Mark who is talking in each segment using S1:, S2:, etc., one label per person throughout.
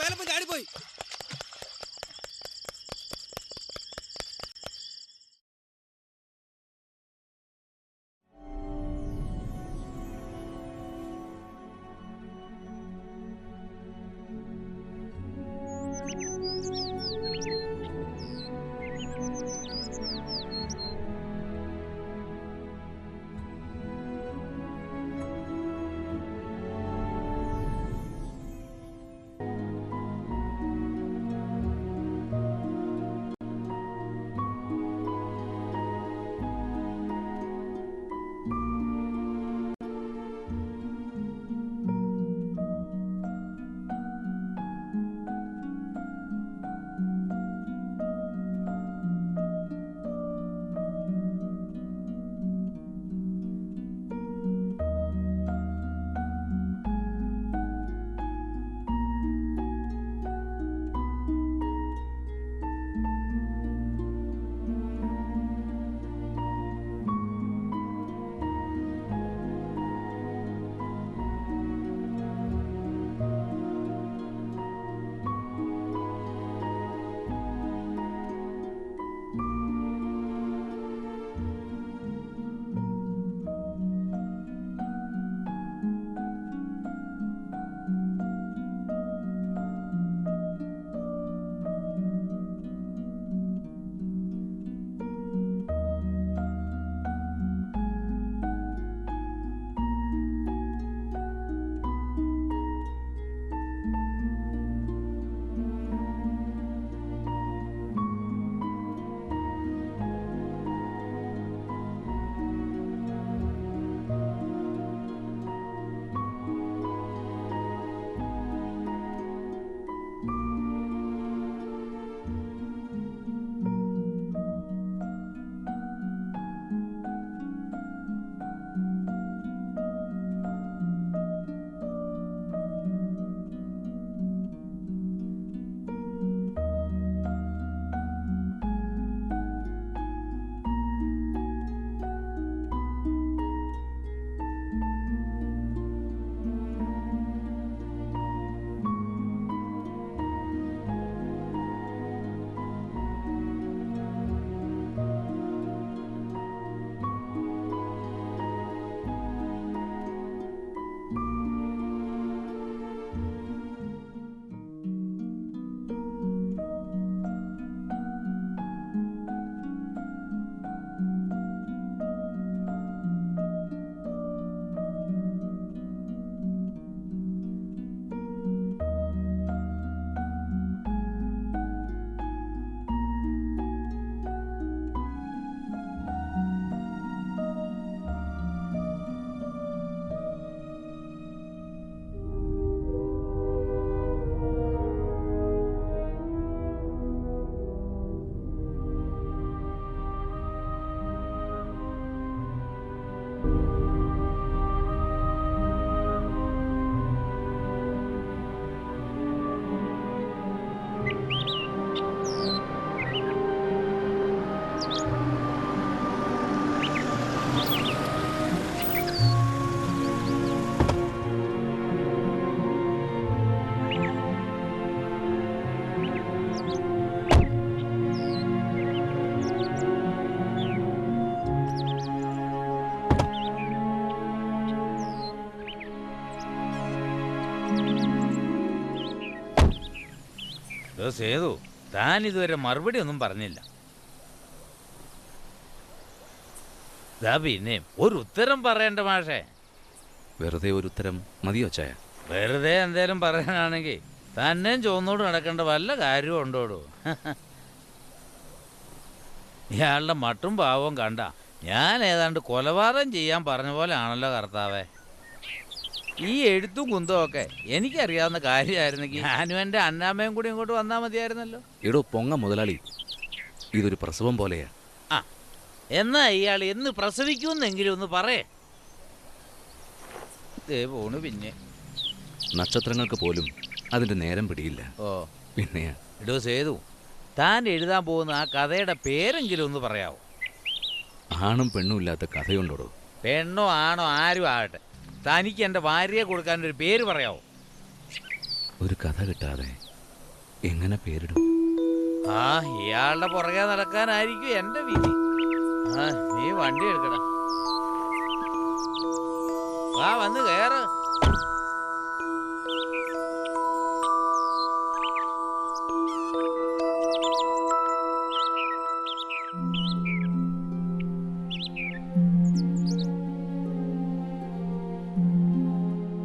S1: വേലപ്പം ചാടിപ്പോയി.
S2: സേതു, താൻ ഇതുവരെ മറുപടി ഒന്നും പറഞ്ഞില്ല. പിന്നെ ഒരു ഉത്തരം പറയണ്ട മാഷേ.
S3: വെറുതെ ഒരു ഉത്തരം മതിയോ ചായ?
S2: വെറുതെ എന്തേലും പറയാനാണെങ്കിൽ തന്നെയും ചോന്നോട് നടക്കേണ്ട വല്ല കാര്യവും ഉണ്ടോടൂ? ഇയാളുടെ മട്ടും ഭാവവും കണ്ട ഞാൻ ഏതാണ്ട് കൊലപാതകം ചെയ്യാൻ പറഞ്ഞ പോലെ ആണല്ലോ കർത്താവേ. ഈ എഴുത്തും കുന്തവും ഒക്കെ എനിക്കറിയാവുന്ന കാര്യമായിരുന്നെങ്കിൽ ഞാനും എൻ്റെ അന്നാമ്മയും കൂടി ഇങ്ങോട്ട് വന്നാൽ മതിയായിരുന്നല്ലോ.
S3: എടോ പൊങ്ങ മുതലാളി, ഇതൊരു പ്രസവം പോലെയാ.
S2: ആ, എന്നാ ഇയാൾ എന്ന് പ്രസവിക്കുമെന്നെങ്കിലും ഒന്ന് പറയേ. പോണു പിന്നെ.
S3: നക്ഷത്രങ്ങൾക്ക് പോലും അതിന്റെ നേരം പിടിയില്ല.
S2: ഓ
S3: പിന്നെയാ.
S2: എടോ സേതു, താൻ എഴുതാൻ പോകുന്ന ആ കഥയുടെ പേരെങ്കിലും ഒന്ന് പറയാവോ?
S3: ആണും പെണ്ണും ഇല്ലാത്ത കഥയുണ്ടോടോ?
S2: പെണ്ണോ ആണോ ആരും ആകട്ടെ, തനിക്ക് എൻ്റെ ഭാര്യയെ കൊടുക്കാനൊരു പേര് പറയാവോ?
S3: ഒരു കഥ കിട്ടാതെ എങ്ങനെ പേരിടും?
S2: ആ ഇയാളുടെ പുറകെ നടക്കാനായിരിക്കും എന്റെ വിധി. ആ നീ വണ്ടി എടുക്കണം. വാ വന്ന് കയറ്.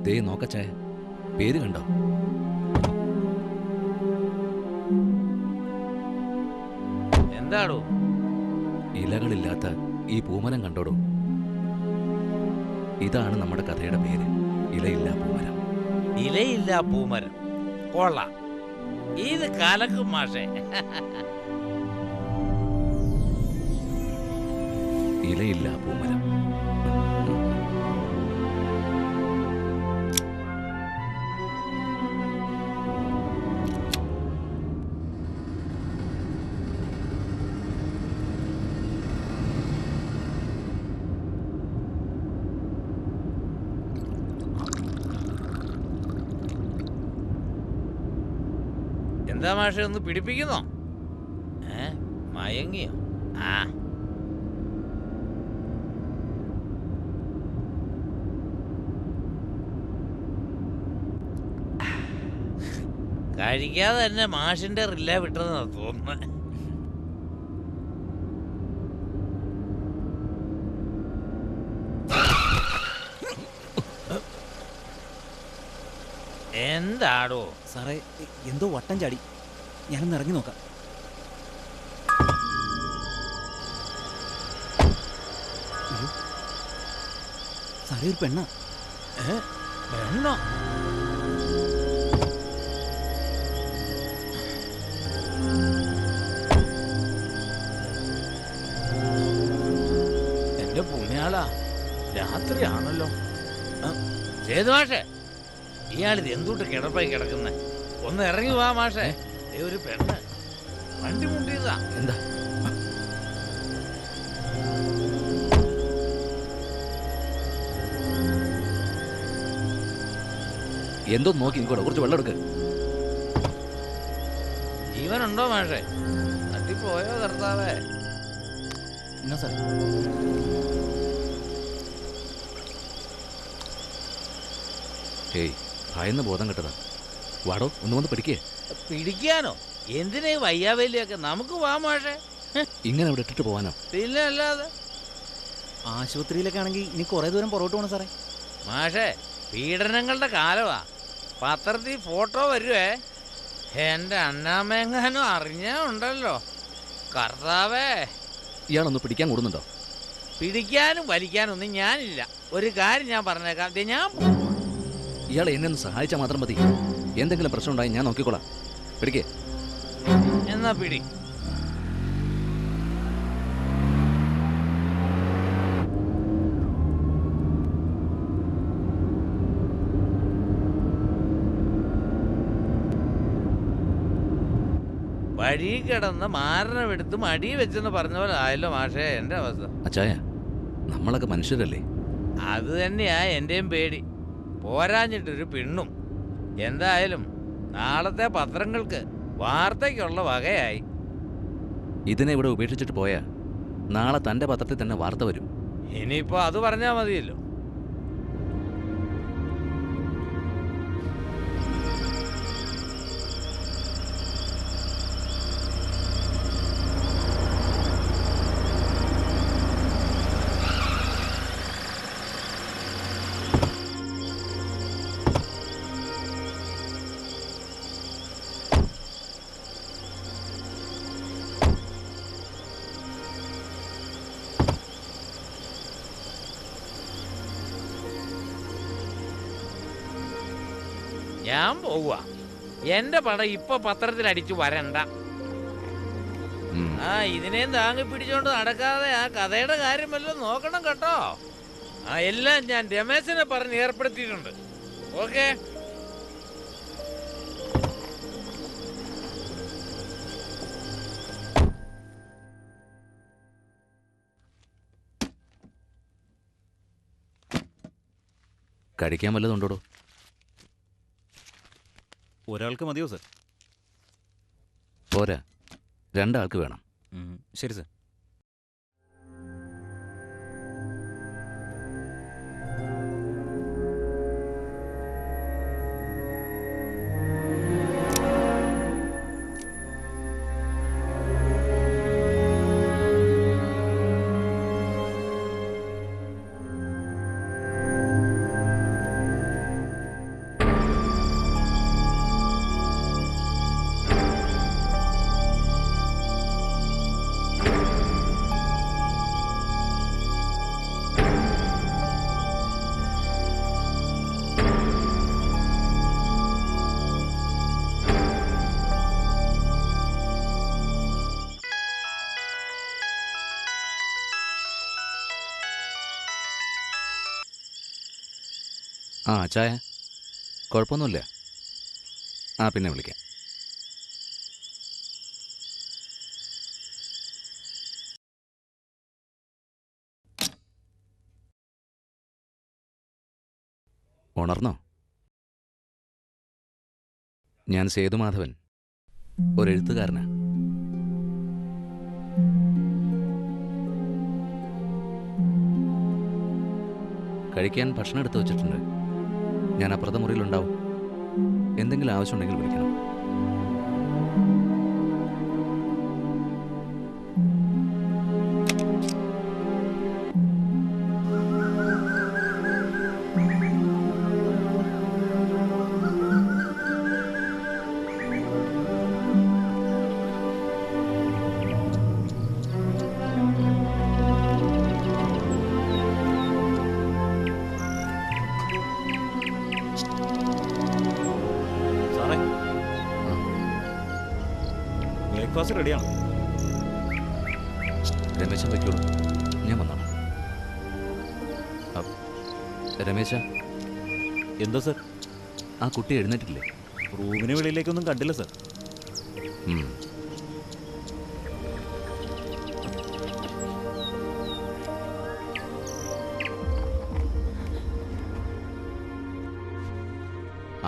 S3: ദേ നോക്കച്ചായ, പേര് കണ്ടോ?
S2: എന്താടോ?
S3: ഇലകളില്ലാത്ത ഈ പൂമരം കണ്ടോടോ? ഇതാണ് നമ്മുടെ കഥയുടെ പേര്, ഇലയില്ല പൂമരം.
S2: ഇലയില്ല പൂമരം കൊള്ളാം. ഇത് കലക്കും മാഷേ.
S3: ഇലയില്ല പൂമരം.
S2: എന്താ മാഷെ ഒന്ന് പിടിപ്പിക്കുന്നോ? മയങ്ങിയോ? ആ കഴിക്കാതെ തന്നെ മാഷിന്റെ റില്ല വിട്ടതെന്നാ തോന്നുന്നത്. എന്താടോ?
S1: സാറേ എന്തോ വട്ടം ചാടി, ഞാനൊന്ന് ഇറങ്ങി നോക്കാം. സാറേ ഒരു പെണ്ണ.
S2: പെണ്ണോ? എന്റെ പുണ്യാളാ, രാത്രിയാണല്ലോ. സേതു മാഷേ, ഇയാളിത് എന്തുകൊണ്ട് കിടപ്പായി കിടക്കുന്നേ? ഒന്ന് ഇറങ്ങി വാ മാഷേ. ഒരു പെണ്ണ് വണ്ടി മുട്ടിയതാ.
S3: എന്താ? എന്തോ നോക്കി നിൽക്കോടോ, കുറച്ച് വെള്ളം എടുക്ക്.
S2: ജീവനുണ്ടോ മാഷേ? തട്ടിപ്പോയോ കർത്താവേ?
S1: എന്നാ സാർ?
S3: ഹേയ്, ഭയന്ന് ബോധം കെട്ടതാ. വാടോ, ഒന്ന് വന്ന് പിടിക്കേ.
S2: പിടിക്കാനോ? എന്തിനാ വയ്യാവലിയൊക്കെ? നമുക്ക് വാ മാഷേ.
S3: ഇങ്ങനെ ഇവിടെ ഇട്ടിട്ട് പോവാനോ?
S2: പിന്നെ അല്ലാതെ.
S1: ആശുപത്രിയിലൊക്കെ ആണെങ്കിൽ ഇനി കുറെ ദൂരം പുറകോട്ട് പോകണം സാറേ.
S2: മാഷേ, പീഡനങ്ങളുടെ കാലമാ. പത്രത്തിൽ ഫോട്ടോ വരുവേ. എന്റെ അണ്ണാമെങ്ങാനും അറിഞ്ഞാ ഉണ്ടല്ലോ കർത്താവേ.
S3: ഇയാളൊന്ന് പിടിക്കാൻ കൂടുന്നുണ്ടോ?
S2: പിടിക്കാനും വലിക്കാനും ഒന്നും ഞാനില്ല. ഒരു കാര്യം ഞാൻ പറഞ്ഞേക്കാം, ഞാൻ പോവാ.
S3: ഇയാൾ എന്നെ ഒന്ന് സഹായിച്ചാൽ മാത്രം മതി. എന്തെങ്കിലും പ്രശ്നം ഉണ്ടായി ഞാൻ നോക്കിക്കോളാം. പിടിക്കേ.
S2: എന്നാ പിടി. വഴി കിടന്ന് മാരണമെടുത്ത് മടി വെച്ചെന്ന് പറഞ്ഞ പോലെ ആയല്ലോ മാഷേ എൻ്റെ അവസ്ഥ.
S3: അച്ചായ, നമ്മളൊക്കെ മനുഷ്യരല്ലേ?
S2: അത് തന്നെയാ എൻ്റെയും പേടി. പോരാഞ്ഞിട്ടൊരു പെണ്ണും. എന്തായാലും നാളത്തെ പത്രങ്ങൾക്ക് വാർത്തയ്ക്കുള്ള വകയായി.
S3: ഇതിനെ ഇവിടെ ഉപേക്ഷിച്ചിട്ട് പോയാ നാളെ തൻ്റെ പത്രത്തിൽ തന്നെ വാർത്ത വരും.
S2: ഇനിയിപ്പോ അത് പറഞ്ഞാൽ മതിയല്ലോ. ഞാൻ പോവുക. എന്റെ പടം ഇപ്പൊ പത്രത്തിൽ അടിച്ചു വരണ്ട. ആ ഇതിനെയും താങ്ങി പിടിച്ചോണ്ട് നടക്കാതെ ആ കഥയുടെ കാര്യം വല്ലതും നോക്കണം കേട്ടോ. ആ എല്ലാം ഞാൻ രമേശനെ പറഞ്ഞ് ഏർപ്പെടുത്തിയിട്ടുണ്ട്. ഓക്കെ.
S3: കഴിക്കാൻ വല്ലതുണ്ടോടോ?
S1: ഒരാൾക്ക് മതിയോ സർ?
S3: പോരാ, 2 ആൾക്ക് വേണം.
S1: ശരി സർ.
S3: ആ ചായ കുഴപ്പമൊന്നുമില്ല. ആ പിന്നെ വിളിക്കാം. ഉണർന്നോ? ഞാൻ സേതുമാധവൻ, ഒരെഴുത്തുകാരനാ. കഴിക്കാൻ ഭക്ഷണം എടുത്തു വച്ചിട്ടുണ്ട്. ഞാൻ അപ്പുറത്തെ മുറിയിലുണ്ടാവും. എന്തെങ്കിലും ആവശ്യമുണ്ടെങ്കിൽ വിളിക്കണം.
S1: ബ്രേക്ക്ഫാസ്റ്റ് റെഡിയാണ്.
S3: രമേശൻ വയ്ക്കോളൂ, ഞാൻ വന്നോളാം. രമേശ,
S1: എന്താ സർ?
S3: ആ കുട്ടി എഴുന്നേറ്റില്ലേ?
S1: റൂമിന് വെളിയിലേക്കൊന്നും കണ്ടില്ല സർ.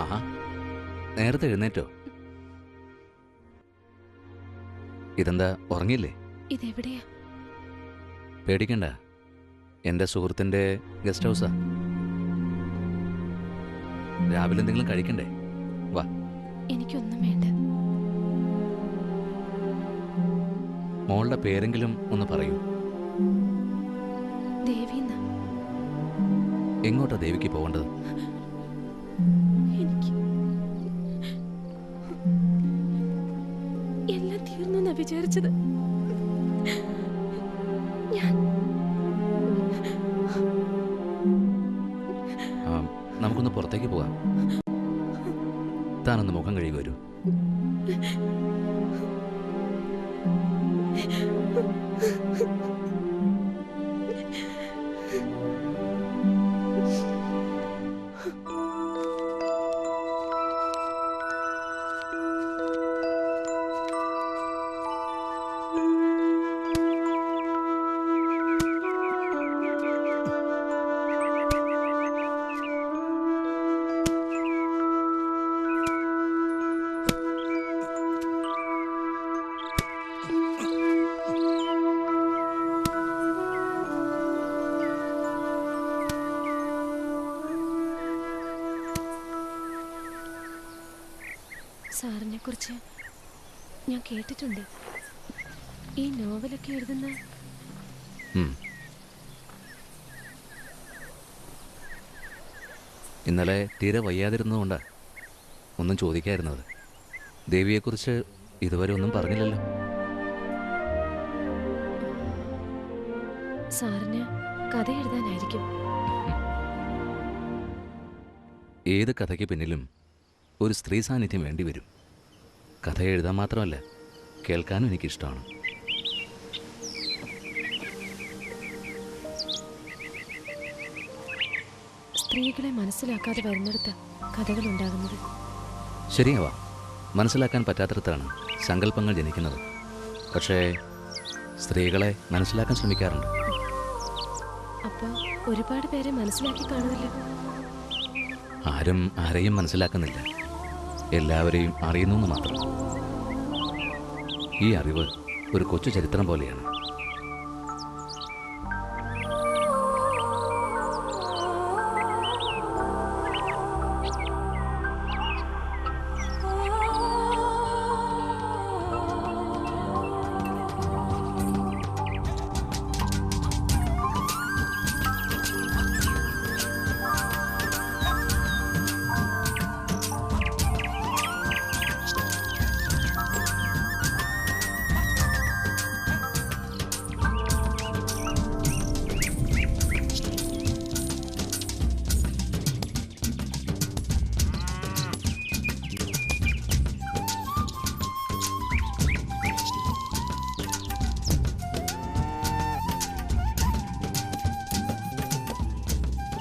S3: ആഹാ, നേരത്തെ എഴുന്നേറ്റോ? ഇതെന്താ, ഉറങ്ങിയില്ലേ?
S4: ഇതെവിടെയാ?
S3: പേടിക്കണ്ട, എൻ്റെ സുഹൃത്തിൻ്റെ ഗസ്റ്റ് ഹൗസാ. രാവിലെ എന്തെങ്കിലും കഴിക്കണ്ടേ? വാ.
S4: എനിക്കൊന്നും വേണ്ട.
S3: മോളുടെ പേരെങ്കിലും ഒന്ന് പറയൂ.
S4: ദേവിന്നാ.
S3: എങ്ങോട്ടാ ദേവിക്ക് പോകേണ്ടത്?
S4: എല്ലാം തീർന്നു വിചാരിച്ചത്.
S3: നമുക്കൊന്ന് പുറത്തേക്ക് പോകാം. താനൊന്ന് മുഖം കഴുകി വരൂ.
S4: സാറിനെ കുറിച്ച് ഞാൻ കേട്ടിട്ടുണ്ട്. ഈ നോവലൊക്കെ എഴുതുന്ന.
S3: ഇന്നലെ തീരെ വയ്യാതിരുന്നതുകൊണ്ടാണ് ഒന്നും ചോദിക്കാതിരുന്നത്. ദേവിയെക്കുറിച്ച് ഇതുവരെ ഒന്നും പറഞ്ഞില്ലല്ലോ.
S4: സാറിന് കഥ എഴുതാനായിരിക്കും.
S3: ഏത് കഥയ്ക്ക് പിന്നിലും ഒരു സ്ത്രീ സാന്നിധ്യം വേണ്ടി വരും. കഥ എഴുതാൻ മാത്രമല്ല, കേൾക്കാനും എനിക്കിഷ്ടമാണ്.
S4: സ്ത്രീകളെ മനസ്സിലാക്കാതെ വരുന്നിടത്ത് കഥകളുണ്ടാകുന്നത്.
S3: ശരിയാവാ, മനസ്സിലാക്കാൻ പറ്റാത്തിടത്താണ് സങ്കല്പങ്ങൾ ജനിക്കുന്നത്. പക്ഷേ സ്ത്രീകളെ മനസ്സിലാക്കാൻ ശ്രമിക്കാറുണ്ട്.
S4: അപ്പോൾ ഒരുപാട് പേരെ മനസ്സിലാക്കി കാണുമല്ലോ.
S3: ആരും ആരെയും മനസ്സിലാക്കുന്നില്ല. എല്ലാവരെയും അറിയുന്നു എന്ന് മാത്രം. ഈ അറിവ് ഒരു കൊച്ചു ചരിത്രം പോലെയാണ്.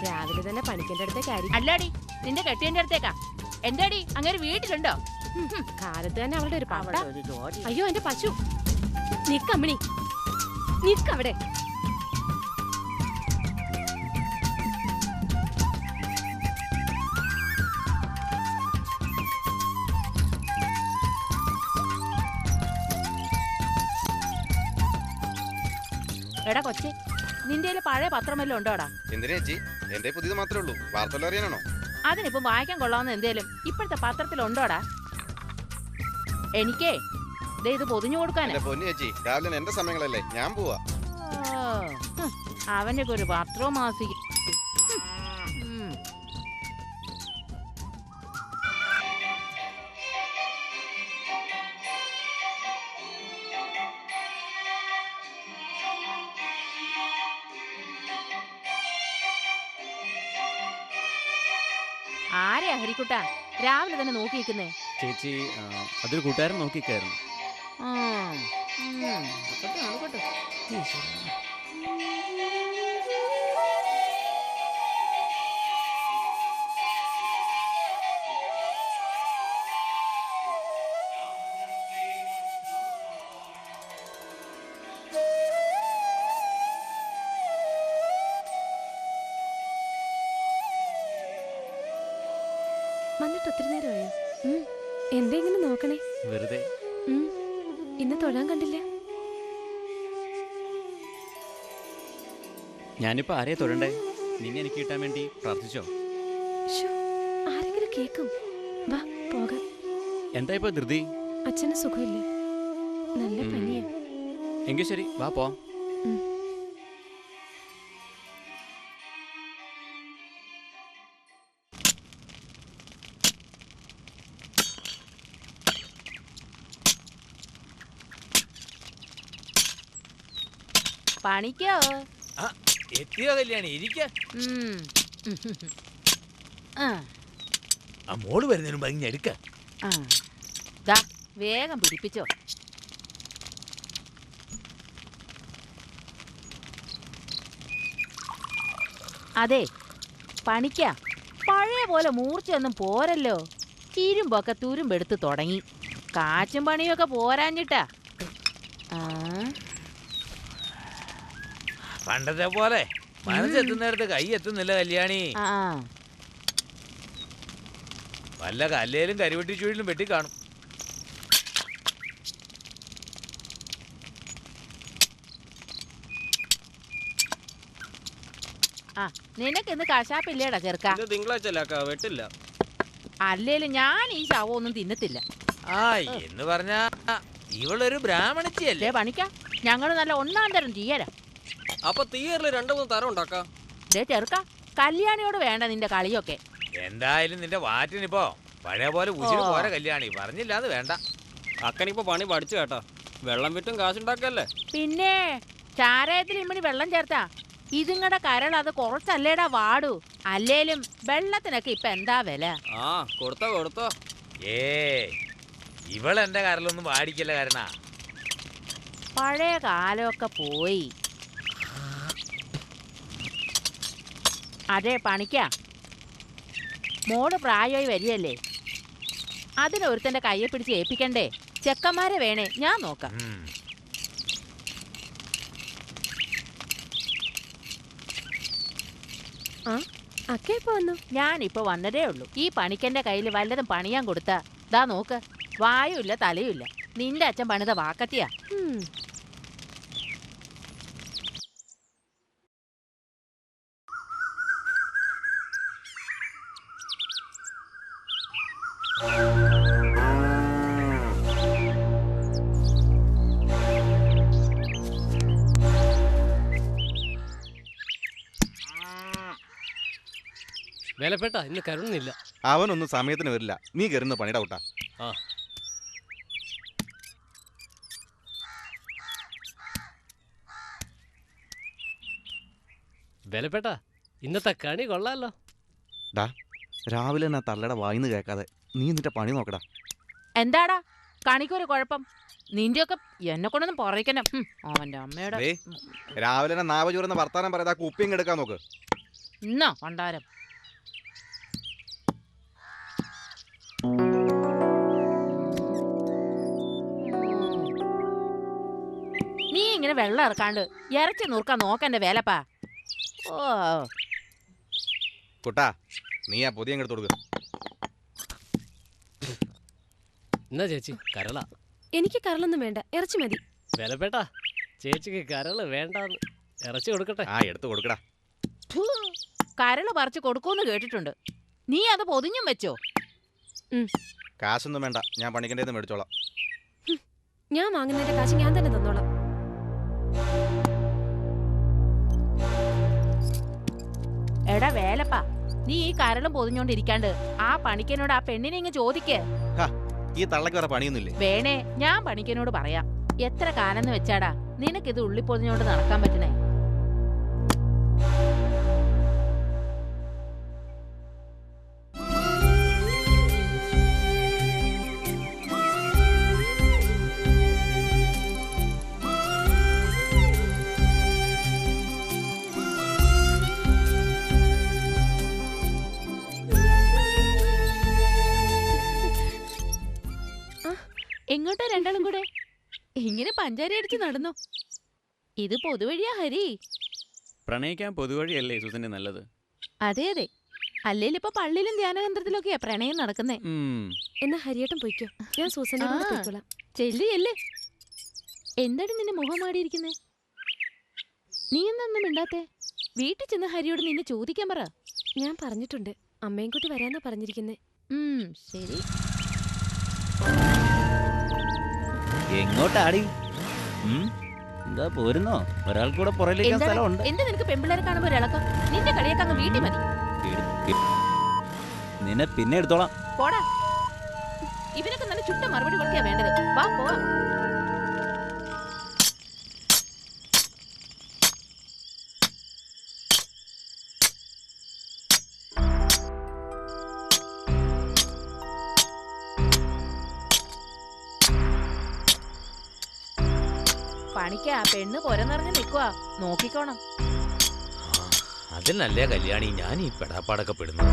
S4: രാവിലെ തന്നെ പണിക്കന്റെ അടുത്തേക്ക്
S5: അല്ലാടി നിന്റെ കെട്ടിയന്റെ അടുത്തേക്കാ. എന്താടി അങ്ങനെ വീട്ടിലുണ്ടോ?
S4: കാലത്ത് തന്നെ അവളുടെ ഒരു പട്ട.
S5: അവളുടെ ഒരു ജോലി.
S4: അയ്യോ എന്റെ പശു. നിക്കമ്മിണി, നിക്കവിടെ.
S5: എടാ കൊച്ചെ, നിന്റെ പഴയ പത്രം വല്ലതും ഉണ്ടോടാ?
S6: എന്തിനാ ചേച്ചി? എന്റെ പുതിയത് മാത്രമേ ഉള്ളൂ. വാർത്തകൾ അറിയാനാണോ?
S5: അതിനിപ്പോ വായിക്കാൻ കൊള്ളാവുന്ന എന്തേലും ഇപ്പോഴത്തെ പത്രത്തിൽ ഉണ്ടോടാ? എനിക്കേ ഇത് പൊതിഞ്ഞു കൊടുക്കാനാ.
S6: എന്റെ പൊന്നു ചേച്ചി, രാവിലെ എന്റെ സമയങ്ങളല്ലേ, ഞാൻ പോവാ.
S5: അവന്റെ ഒരു പത്രവും മാസിക. ആരെയാ ഹരിക്കുട്ടാ രാവിലെ തന്നെ നോക്കി നിൽക്കുന്നേ?
S1: ചേച്ചി, അതൊരു കൂട്ടുകാരൻ നോക്കിക്കായിരുന്നു.
S4: വന്നിട്ട് ഒത്തിരി നേരമായോ? എന്തെങ്കിലും നോക്കണേ.
S1: വെറുതെ.
S4: ഇന്ന് തൊഴാൻ കണ്ടില്ല.
S1: ഞാനിപ്പോ ആരെയാ തൊഴണ്ടേ? നിന്നെ എനിക്ക് കിട്ടാൻ വേണ്ടി പ്രാർത്ഥിച്ചോ?
S4: ആരെങ്കിലും കേക്കും. വാ പോകാം.
S1: എന്താ ഇപ്പൊ ധൃതി?
S4: അച്ഛന് സുഖമില്ലേ? നല്ല പനിയാ.
S1: എങ്കിൽ ശരി, വാ പോ.
S5: പണിക്കോ?
S2: എത്തിയോ കല്യാണി? ഇരിക്ക.
S5: ആ
S2: മോള് വരുന്നതിന് മുമ്പ് ഇങ്ങനെ എടുക്ക.
S5: വേഗം പിടിപ്പിച്ചോ. അതെ പണിക്ക, പഴയ പോലെ മൂർച്ചയൊന്നും പോരല്ലോ. ഇരുമ്പൊക്കെ തുരുമ്പെടുത്ത് തുടങ്ങി. കാറ്റും പണിയൊക്കെ പോരാഞ്ഞിട്ടാ.
S2: പണ്ടത്തെ പോലെ മനസ്സെത്തുന്നിടത്ത് കൈ എത്തുന്നില്ല കല്യാണി. വല്ല കല്ലേലും കരിവെട്ടി ചുഴിലും വെട്ടിക്കാണും.
S5: നിനക്കിന്ന് കശാപ്പില്ലേടാ ചെറുക്ക?
S1: തിങ്കളാഴ്ച വെട്ടില്ല.
S5: അല്ലേലും ഞാൻ ഈ ശവമൊന്നും തിന്നത്തില്ല.
S2: എന്ന് പറഞ്ഞ ഇവളൊരു ബ്രാഹ്മണിച്ചിയല്ലേ?
S5: പണിക്ക, ഞങ്ങള് നല്ല ഒന്നാം തരം തീയരാ.
S1: അപ്പൊ തീയറിൽ 2-3 തരം ഉണ്ടാക്കാം.
S5: ചെറുക്ക, കല്യാണിയോട് വേണ്ട നിന്റെ കളിയൊക്കെ.
S2: എന്തായാലും നിന്റെ വാറ്റിനിപ്പോ പഴയ പോലെ ഉച്ചിരി പോരെ കല്യാണി. പറഞ്ഞില്ലാതെ വേണ്ട.
S1: അക്കനിപ്പോ പണി പഠിച്ചു കേട്ടാ. വെള്ളം വിറ്റും കാശുണ്ടാക്കല്ലേ.
S5: പിന്നെ ചാരായത്തിൽ ഇമ്മണി വെള്ളം ചേർത്താ ഇതിങ്ങടെ കരൾ അത് കുറച്ചല്ലേടാ വാടു. അല്ലേലും വെള്ളത്തിനൊക്കെ ഇപ്പൊ എന്താ വില?
S1: കൊടുത്തോ.
S2: ഇവളെന്റെ കരലൊന്നും വാടിക്കല്ല കാരണ.
S5: പഴയ കാലമൊക്കെ പോയി. അതെ പണിക്ക, മോള് പ്രായമായി വരികയല്ലേ. അതിനൊരുത്തന്റെ കയ്യെ പിടിച്ച് ഏൽപ്പിക്കണ്ടേ? ചെക്കന്മാരെ വേണേ, ഞാൻ നോക്കാം.
S4: അക്കയിപ്പോ വന്നു.
S5: ഞാനിപ്പോ വന്നതേ ഉള്ളൂ. ഈ പണിക്കന്റെ കയ്യിൽ വല്ലതും പണിയാൻ കൊടുത്താ ദാ നോക്ക്, വായുമില്ല തലയുമില്ല. നിന്റെ അച്ഛൻ പണിത വാക്കത്തിയാ.
S4: ഉം.
S7: വേലപ്പേട്ട ഇന്ന് കരുണില്ല.
S6: അവനൊന്നും സമയത്തിന് വരില്ല. നീ കയറുന്ന പണിയുടെ കൂട്ടാ.
S7: ആ വേലപ്പേട്ട ഇന്നത്തെ കണി കൊള്ളാലോ.
S6: രാവിലെ തന്നെ തള്ളയുടെ വായിന്ന് കേൾക്കാതെ നീ നിന്റെ പണി നോക്കടാ.
S5: എന്താടാ കണിക്കൊരു കുഴപ്പം? നിന്റെയൊക്കെ എന്നെ കൊണ്ടൊന്നും പറയിക്കണം. അവന്റെ അമ്മയുടെ
S6: ദേ, രാവിലെ തന്നെ നാവ ചൂരുന്ന വർത്താനം പറയാതെ ആ കുപ്പിയും എടുക്കാൻ നോക്ക്.
S5: ഇന്നോ കൊണ്ടാരം. നീ ഇങ്ങനെ വെള്ളം ഇറക്കാണ്ട് ഇറച്ചി നുറുക്കാൻ നോക്കന്റെ വേലപ്പാ. ഓ
S6: കുട്ടാ, നീ ആ പൊതിയും എടുത്ത് കൊടുക്ക്.
S7: എന്നാ ചേച്ചി കരള.
S4: എനിക്ക് കരളൊന്നും വേണ്ട, ഇറച്ചി മതി.
S7: വേലപ്പേട്ട ചേച്ചിക്ക് കരള് വേണ്ടാന്ന് ഇറച്ചി കൊടുക്കട്ടെ.
S6: ആ എടുത്ത് കൊടുക്കടാ.
S5: കരള് പറിച്ച് കൊടുക്കൂന്ന് കേട്ടിട്ടുണ്ട്. നീ അത് പൊതിഞ്ഞും വെച്ചോ?
S6: കാശൊന്നും വേണ്ട, ഞാൻ പണിക്കണ്ടേന്ന് മേടിച്ചോളാം.
S4: ഞാൻ വാങ്ങുന്നതിന്റെ കാശ് ഞാൻ തന്നെ തന്നോളാം.
S5: എടാ വേലപ്പാ, നീ ഈ കരളും പൊതിഞ്ഞോണ്ടിരിക്കാണ്ട് ആ പണിക്കനോട് ആ പെണ്ണിനെ ഇങ്ങ് ചോദിക്കേ.
S6: ഈ തള്ളക്ക് വേറെ പണിയൊന്നുമില്ലേ?
S5: വേണേ ഞാൻ പണിക്കനോട് പറയാം. എത്ര കാലെന്ന് വെച്ചാടാ നിനക്കിത് ഉള്ളി പൊതിഞ്ഞോണ്ട് നടക്കാൻ പറ്റണേ? എങ്ങോട്ടാ രണ്ടാളും കൂടെ ഇങ്ങനെ പഞ്ചാര അടിച്ച് നടന്നു? ഇത് പൊതുവഴിയാ ഹരി.
S1: പ്രണയിക്കാൻ പൊതുവഴിയല്ലേ സുസന്റെ നല്ലത്?
S5: അതെ അതെ, അല്ലേലിപ്പോ പള്ളിയിലും ധ്യാനകേന്ദ്രത്തിലൊക്കെയാ പ്രണയം നടക്കുന്നേ.
S4: എന്നാ ഹരിയേട്ടൻ പോയിക്കോ, ഞാൻ സൂസനെ കൊണ്ട് പോയിക്കോളാം.
S5: ചെല്ലി ചെല്ലേ. എന്താണ് നിന്റെ മുഖം മാടിയിരിക്കുന്നേ? നീ എന്നൊന്നും മിണ്ടാത്തെ? വീട്ടിൽ ചെന്ന് ഹരിയോട് നിന്നെ ചോദിക്കാൻ പറ.
S4: ഞാൻ പറഞ്ഞിട്ടുണ്ട്, അമ്മയും കൂട്ടി വരാന്നാ പറഞ്ഞിരിക്കുന്നേ.
S5: ശരി.
S1: എങ്ങോട്ടാടി? എന്താ പോരുന്നോ? ഒരാൾ കൂടെ പുറയിലേക്ക് സ്ഥലമുണ്ട്.
S5: എന്താ നിനക്ക് പെമ്പിള്ളേരെ കാണുമ്പോ ഒരിളക്കം? നിന്റെ കളിയൊക്കെ അങ്ങ് വീട്ടിൽ മതി.
S1: നിന്നെ പിന്നെ എടുത്തോളാം.
S5: പോടാ. ഇവനൊക്കെ നല്ല ചുട്ട മറുപടി കൊടുക്കാ വേണ്ടത്. വാ പോവാ. പണിക്കാ പെണ്ണ് പൊരന്നിറങ്ങി നിക്കുവാ, നോക്കിക്കോണം.
S2: അതിനല്ലേ കല്യാണി ഞാൻ ഈ പെടാപ്പാടൊക്കെ പെടുന്നത്.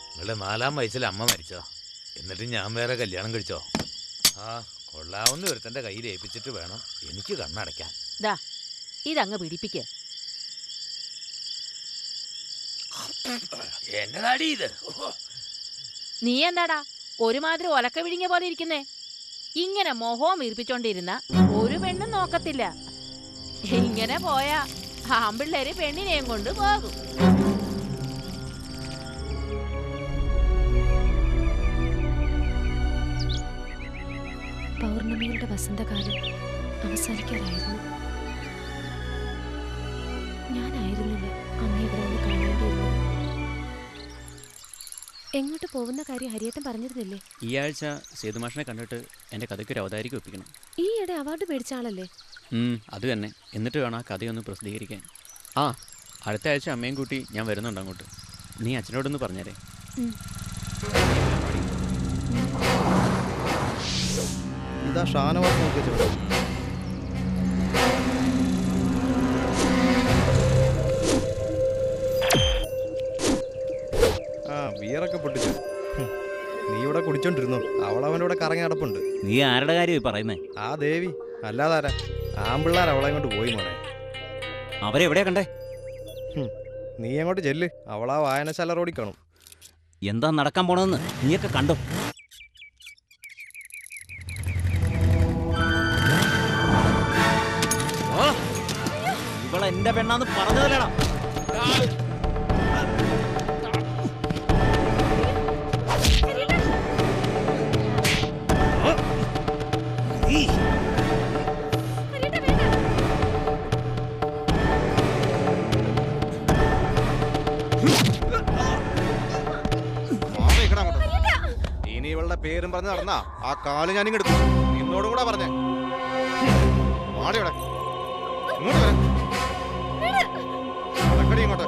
S2: നിങ്ങളുടെ 4-ാം വയസ്സിൽ അമ്മ മരിച്ചോ, എന്നിട്ട് ഞാൻ വേറെ കല്യാണം കഴിച്ചോ? കൊള്ളാവുന്ന ഒരുത്തന്റെ കയ്യിൽ ഏൽപ്പിച്ചിട്ട് വേണം എനിക്ക് കണ്ണടയ്ക്കാൻ.
S5: ഇതങ്ങ് പിടിപ്പിക്ക.
S2: എന്നതാടി ഇത്?
S5: നീ എന്താടാ ഒരുമാതിരി ഒലക്ക വിഴിഞ്ഞ പോലെ ഇരിക്കുന്നേ? ഇങ്ങനെ മൊഹവും വീർപ്പിച്ചോണ്ടിരുന്ന ഒരു പെണ്ണും നോക്കത്തില്ല. ഇങ്ങനെ പോയാ ആമ്പിള്ളേര് പെണ്ണിനെയും കൊണ്ട് പോകും.
S4: പൗർണമിയുടെ വസന്തകാലം അവസാനിക്കാറായിരുന്നു. ഞാനായിരുന്നില്ല അമ്മ ഇവിടെ ഒന്ന് കാണേണ്ടിയിരുന്നത്. എങ്ങോട്ട് പോകുന്ന കാര്യം ഹരിയേട്ടൻ പറഞ്ഞിരുന്നില്ലേ?
S1: ഈ ആഴ്ച സേതുമാഷിനെ കണ്ടിട്ട് എൻ്റെ കഥയ്ക്ക് ഒരു അവതാരിക ഒപ്പിക്കണം.
S4: ഈയിടെ അവാർഡ് മേടിച്ച ആളല്ലേ?
S1: അത് തന്നെ. എന്നിട്ട് വേണം ആ കഥയൊന്ന് പ്രസിദ്ധീകരിക്കാൻ. അടുത്ത ആഴ്ച അമ്മയും കൂട്ടി ഞാൻ വരുന്നുണ്ട് അങ്ങോട്ട്. നീ അച്ഛനോടൊന്ന് പറഞ്ഞേരേ.
S6: ഇതാ ഷാനവാസ് നോക്കിച്ചോ. ബിയറൊക്കെ പൊട്ടിച്ചു. നീ ഇവിടെ കുടിച്ചോണ്ടിരുന്നു, അവളവൻ്റെ കൂടെ കറങ്ങി നടപ്പുണ്ട്.
S1: നീ ആരുടെ കാര്യമായി പറയുന്നേ?
S6: ആ ദേവി, അല്ലാതാരാ? ആമ്പിള്ളാർ അവളെ കൊണ്ട് പോയി മോനെ.
S1: അവരെവിടെയാ കണ്ടേ?
S6: നീ അങ്ങോട്ട് ചെല്ല്, അവളാ വായനശാല റോഡിൽ കാണും.
S8: എന്താ നടക്കാൻ പോണെന്ന് നീയൊക്കെ കണ്ടോ? ഇവളെ എന്റെ പെണ്ണാന്ന് പറഞ്ഞതല്ലേടാ.
S9: ഇനി ഇവളുടെ പേരും പറഞ്ഞ് നടന്നാ ആ കാല് ഞാനിങ്ങ് എടുക്കും. നിന്നോടും കൂടെ പറഞ്ഞേ. മാടിയോടെ ഇങ്ങോട്ട് വരാം. നടക്കടി ഇങ്ങോട്ട്.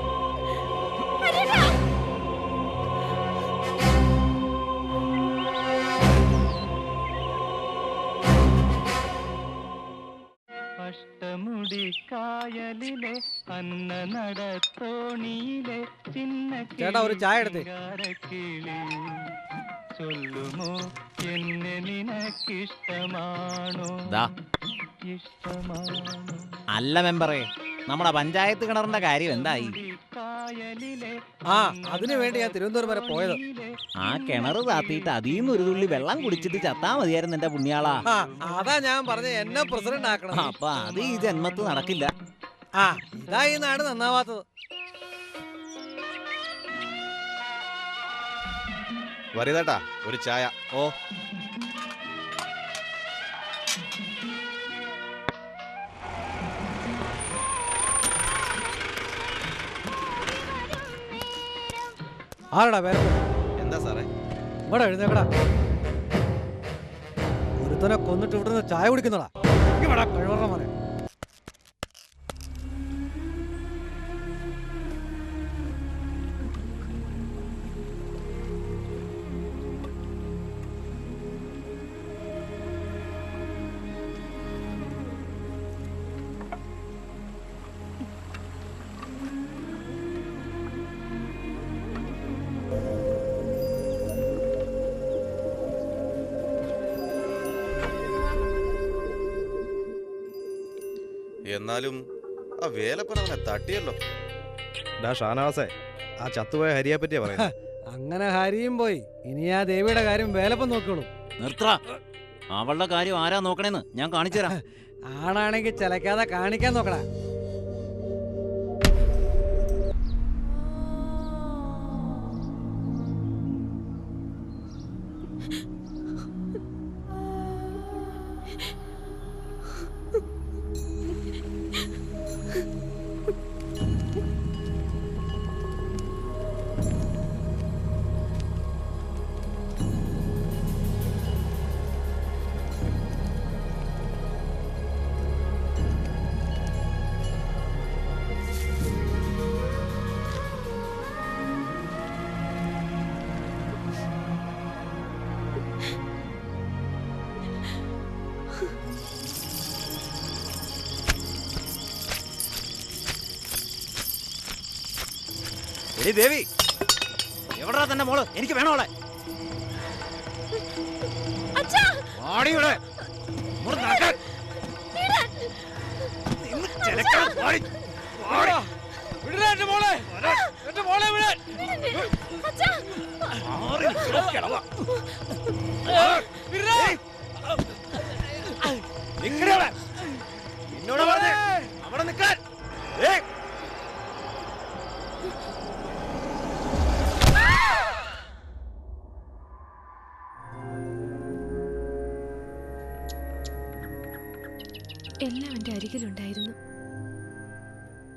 S10: അഷ്ടമുടിക്കായലിലെ അന്ന നടത്തോണിയിലെ ചിന്ന
S7: ചേട്ടാ, ഒരു ചായ എടുത്തേ.
S10: ചൊല്ലുമോ എന്നെ നിനക്കിഷ്ടമാണോ? ഇഷ്ടമാണോ?
S8: അല്ല മെമ്പറേ, നമ്മുടെ പഞ്ചായത്ത് കിണറിന്റെ കാര്യം എന്തായി?
S7: ആ, അതിനു വേണ്ടി ഞാൻ തിരുവനന്തപുരം വരെ പോയത്.
S8: ആ കിണറ് താത്തിയിട്ട് അതിന്ന് ഒരു തുള്ളി വെള്ളം കുടിച്ചിട്ട് ചത്താ മതിയായിരുന്നു എന്റെ പുണ്യാളാ.
S7: അതാ ഞാൻ പറഞ്ഞ എന്നെ പ്രസിഡന്റ് ആക്കണം.
S8: അപ്പൊ അത് ഈ ജന്മത്ത് നടക്കില്ല.
S7: ആ, ഇതാ ഈ നാട് നന്നാവാത്തത്.
S9: വരിതേട്ടാ, ഒരു ചായ.
S8: ഓ,
S7: ആരടാ പേര്?
S9: എന്താ സാറേ?
S7: ഇവിടെ എഴുന്നേക്കടാ. ഒരുത്തനെ കൊന്നിട്ട് ഇവിടുന്ന് ചായ കുടിക്കുന്നടാ. ഇവിടെ കഴിവറ മോനെ.
S9: എന്നാലും ആ വേലപ്പൻ അവനെ തട്ടിയല്ലോ.
S6: ഡാ ഷാനവാസേ, ആ ചത്തുപോയ ഹരിയെ പറ്റിയാ പറയുന്നത്.
S7: അങ്ങനെ ഹരിയും പോയി. ഇനി ആ ദേവിയുടെ കാര്യം വേലപ്പം നോക്കിയോളൂ.
S8: നിർത്തറ. അവളുടെ കാര്യം ആരാ നോക്കണേന്ന് ഞാൻ കാണിച്ചു തരാം.
S7: ആണാണെങ്കിൽ ചിലക്കാതെ കാണിക്കാൻ നോക്കടാ.
S8: ദേവി, എവിടാ തന്നെ മോള്? എനിക്ക് വേണോളെ. അവിടെ നിൽക്കാൻ.
S4: എല്ലാം എൻ്റെ അരികിലുണ്ടായിരുന്നു.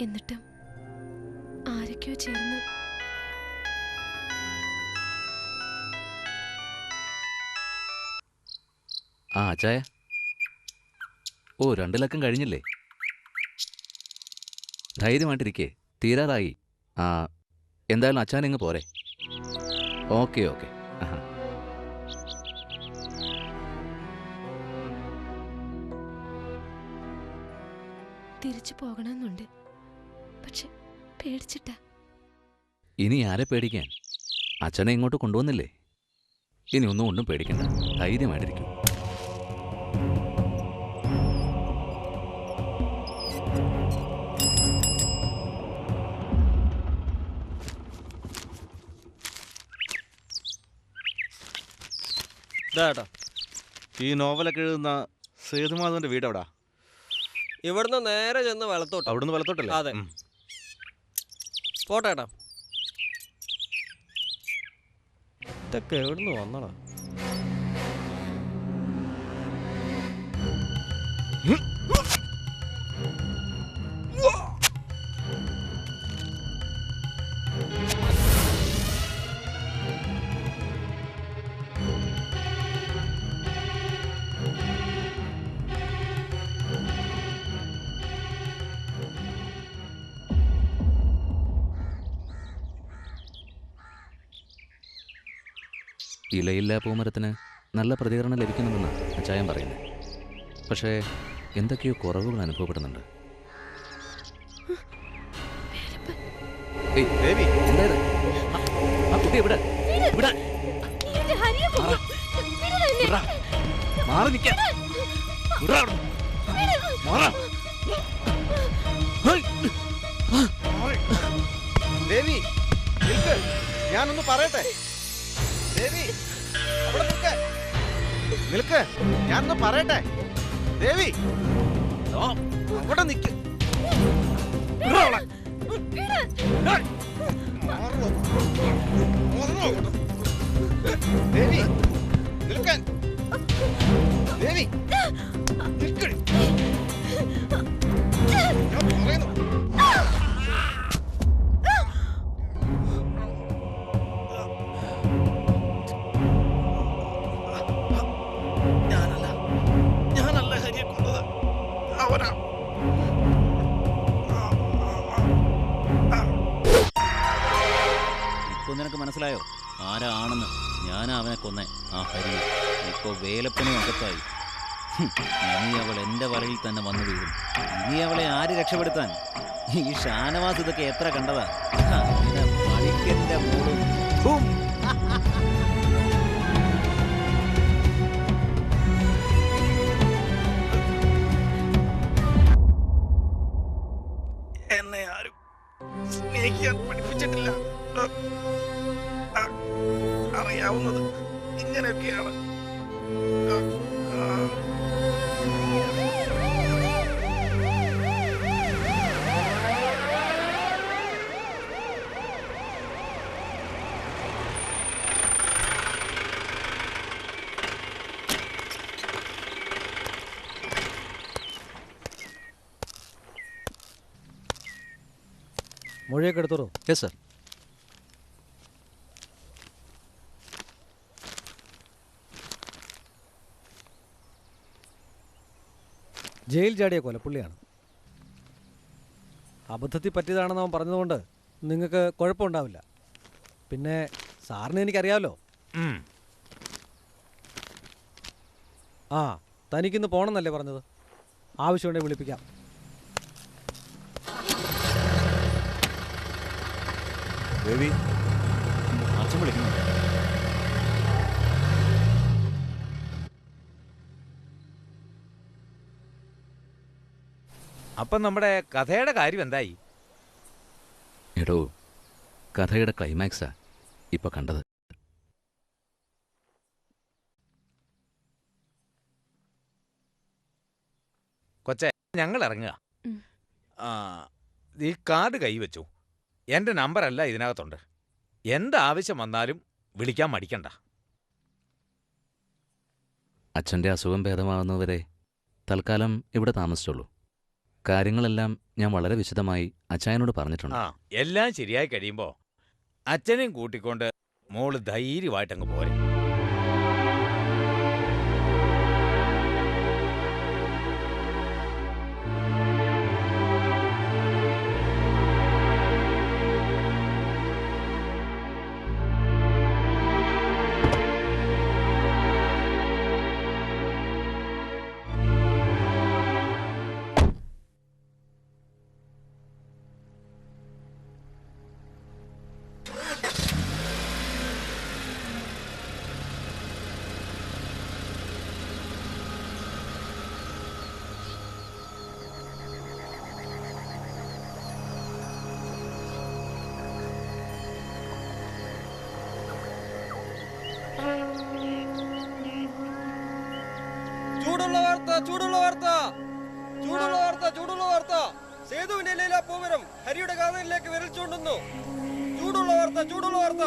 S4: എന്നിട്ടും ആരൊക്കെയോ ചേർന്ന്
S3: ആ അച്ചായ, ഓ 2 ലക്കം കഴിഞ്ഞില്ലേ? ധൈര്യമായിട്ടിരിക്കേ, തീരാറായി. ആ, എന്തായാലും അച്ചാനിങ്ങ് പോരെ. Okay okay.
S4: തിരിച്ചു പോകണമെന്നുണ്ട്, പക്ഷെ പേടിച്ചിട്ടാ.
S3: ഇനി ആരെ പേടിക്കാൻ? അച്ഛനെ ഇങ്ങോട്ട് കൊണ്ടുവന്നില്ലേ? ഇനി ഒന്നും പേടിക്കണ്ട, ധൈര്യമായിട്ടിരിക്കും.
S6: ഇതാട്ടോ
S9: ഈ നോവലൊക്കെ എഴുതുന്ന സേതുമാധവന്റെ വീട് എവിടാ?
S6: ഇവിടുന്ന് നേരെ ചെന്ന് വലത്തോട്ട്.
S9: അവിടുന്ന് വലത്തോട്ടല്ലേ?
S6: അതെ. പോട്ടേട്ടാ. ഇതൊക്കെ എവിടുന്ന് വന്നടാ?
S3: ഇലയില്ലാ പൂമരത്തിന് നല്ല പ്രതികരണം ലഭിക്കുന്നുണ്ടെന്നാണ് അച്ചായൻ പറയുന്നത്. പക്ഷേ എന്തൊക്കെയോ കുറവുകൾ അനുഭവപ്പെടുന്നുണ്ട്.
S9: ദേവി,
S3: എന്തായത്? ആ കുട്ടി എവിടെ? ഇവിടെ മാറി നിൽക്കാൻ.
S9: ദേവി നിൽക്ക്, ഞാനൊന്ന് പറയട്ടെ. ദേവി അവിടെ നിൽക്ക്, നിൽക്ക്, ഞാനൊന്ന് പറയട്ടെ. ദേവി അവിടെ നിൽക്ക്. ദേവി നിൽക്കാൻ. ദേവി നിൽക്ക്, ഞാൻ പറയുന്നു. ഞാനല്ല ഹരിയെ കൊന്നത്, അവനാ.
S8: ഇപ്പൊ നിനക്ക് മനസ്സിലായോ ആരാണെന്ന്? ഞാനാ അവനെ കൊന്നേ, ആ ഹരിയെ. ഇപ്പൊ വേലപ്പനും അകത്തായി. ഇനി അവൾ എന്റെ വലയിൽ തന്നെ വന്നു വീഴും. ഇനി അവളെ ആര് രക്ഷപ്പെടുത്താൻ? ഈ ഷാനവാസ് ഇതൊക്കെ എത്ര കണ്ടതാ? അങ്ങനെ മണിക്കന്റെ മോളും
S10: എന്നെ ആരും സ്നേഹിക്കാൻ പഠിപ്പിച്ചിട്ടില്ല. അറിയാവുന്നത് ഇങ്ങനെയൊക്കെയാണ്.
S6: മൊഴിയൊക്കെ എടുത്തോളൂ.
S3: Yes sir.
S6: ജയിൽ ചാടിയ കൊലപ്പുള്ളിയാണ്. അബദ്ധത്തിൽ പറ്റിയതാണെന്ന് അവൻ പറഞ്ഞതുകൊണ്ട് നിങ്ങൾക്ക് കുഴപ്പമുണ്ടാവില്ല. പിന്നെ സാറിന് എനിക്കറിയാമല്ലോ. ആ, തനിക്കിന്ന് പോകണമെന്നല്ലേ പറഞ്ഞത്? ആവശ്യമുണ്ടെങ്കിൽ വിളിപ്പിക്കാം.
S9: ദേവി
S8: അച്ഛൻ വിളിക്കുന്നു.
S2: അപ്പം നമ്മുടെ കഥയുടെ കാര്യം എന്തായി?
S3: എടോ, കഥയുടെ ക്ലൈമാക്സാ ഇപ്പൊ കണ്ടത്.
S2: കൊച്ചേ, ഞങ്ങൾ ഇറങ്ങുക.
S4: ഉം.
S2: ഈ കാർഡ് കൈവച്ചു. എൻ്റെ നമ്പറല്ല ഇതിനകത്തുണ്ട്. എന്താവശ്യം വന്നാലും വിളിക്കാൻ മടിക്കണ്ട.
S3: അച്ഛൻ്റെ അസുഖം ഭേദമാവുന്നവരെ തൽക്കാലം ഇവിടെ താമസിച്ചുള്ളൂ. കാര്യങ്ങളെല്ലാം ഞാൻ വളരെ വിശദമായി അച്ചായനോട് പറഞ്ഞിട്ടുണ്ട്.
S2: എല്ലാം ശരിയായി കഴിയുമ്പോൾ അച്ഛനെയും കൂട്ടിക്കൊണ്ട് മോള് ധൈര്യമായിട്ടങ്ങ് പോരെ.
S11: ചൂടുള്ള വാർത്ത, ചൂടുള്ള വാർത്ത, ചൂടുള്ള വാർത്ത. സേതുവിന്റെ ലീല പൂമരം ഹരിയുടെ കാതലിലേക്ക് വിരൽ ചൂണ്ടുന്നു. ചൂടുള്ള വാർത്ത, ചൂടുള്ള വാർത്ത.